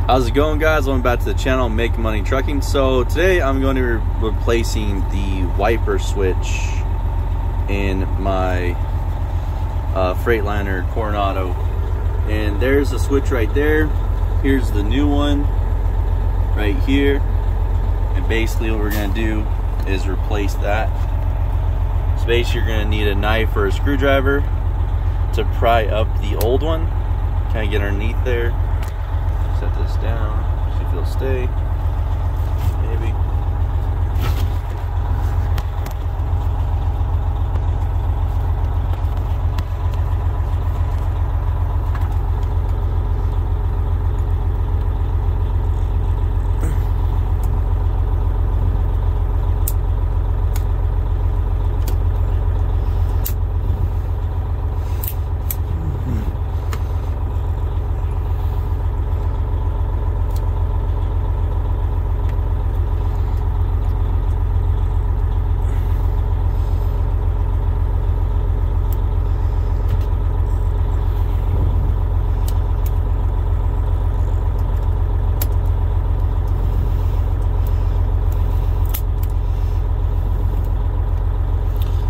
How's it going, guys? Welcome back to the channel, Make Money Trucking. So today I'm going to be replacing the wiper switch in my Freightliner Coronado. And there's the switch right there. Here's the new one right here. And basically what we're going to do is replace that. So basically you're going to need a knife or a screwdriver to pry up the old one. Kind of get underneath there. Set this down, see if it'll stay, maybe.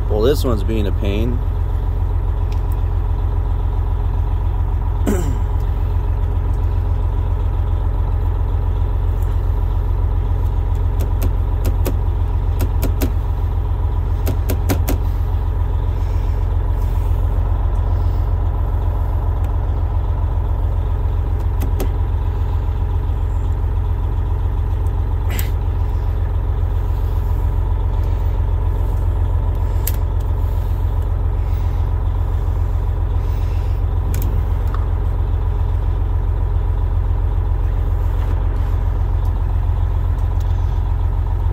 Well, this one's being a pain.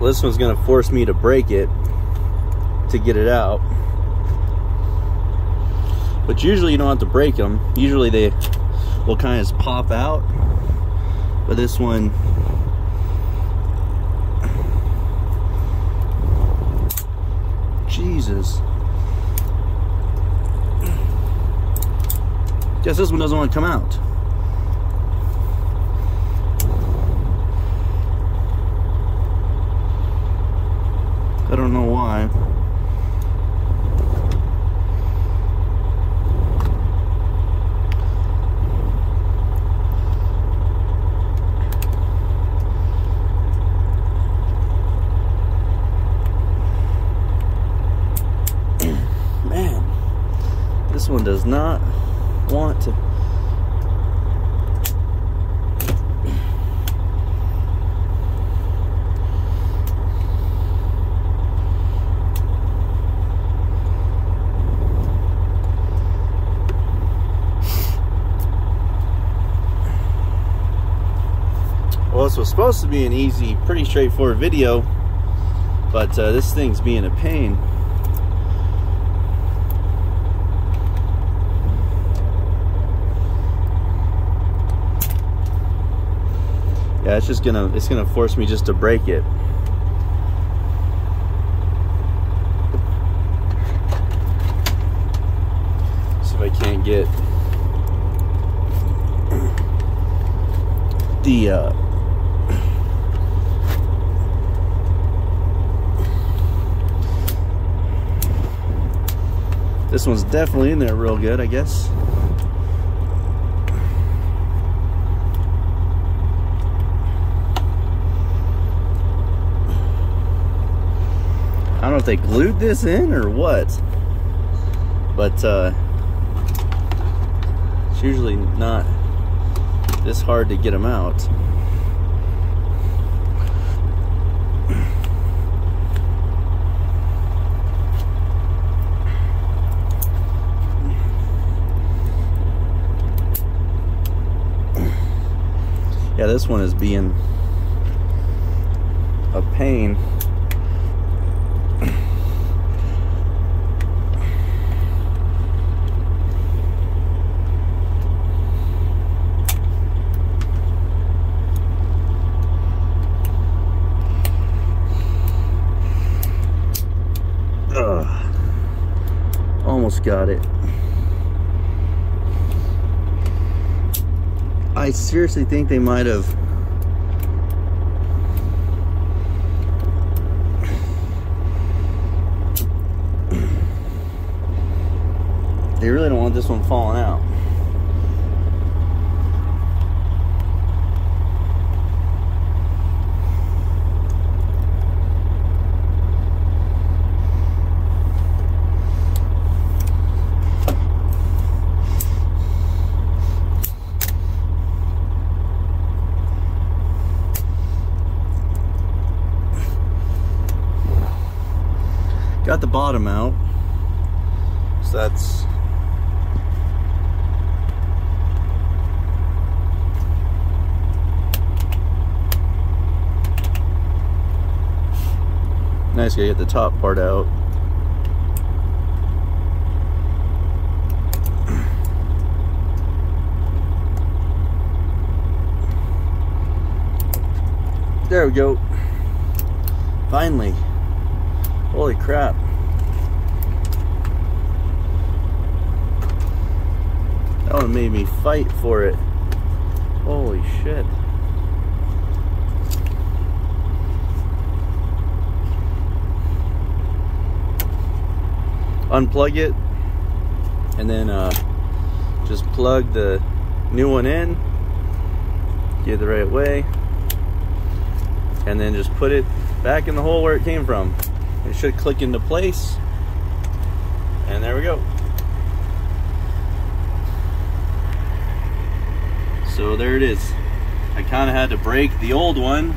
This one's going to force me to break it to get it out. But usually you don't have to break them. Usually they will kind of just pop out. But this one, Jesus. Guess this one doesn't want to come out. I don't know why. Man, this one does not want to. Well, this was supposed to be an easy, pretty straightforward video, but this thing's being a pain. Yeah, it's gonna force me just to break it. See if I can't get the this one's definitely in there real good, I guess. I don't know if they glued this in or what, but it's usually not this hard to get them out. Yeah, this one is being a pain. Almost got it. I seriously think they might have. They really don't want this one falling out. Got the bottom out, so that's nice. Gotta get the top part out. There we go. Finally. Holy crap. That one made me fight for it. Holy shit. Unplug it and then just plug the new one in, get it the right way, and then just put it back in the hole where it came from. It should click into place, and there we go. So there it is. I kind of had to break the old one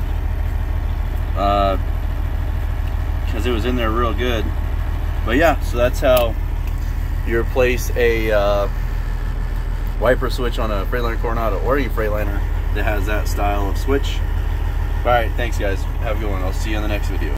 because it was in there real good. But yeah, so that's how you replace a wiper switch on a Freightliner Coronado or any Freightliner that has that style of switch. All right, thanks guys. Have a good one. I'll see you in the next video.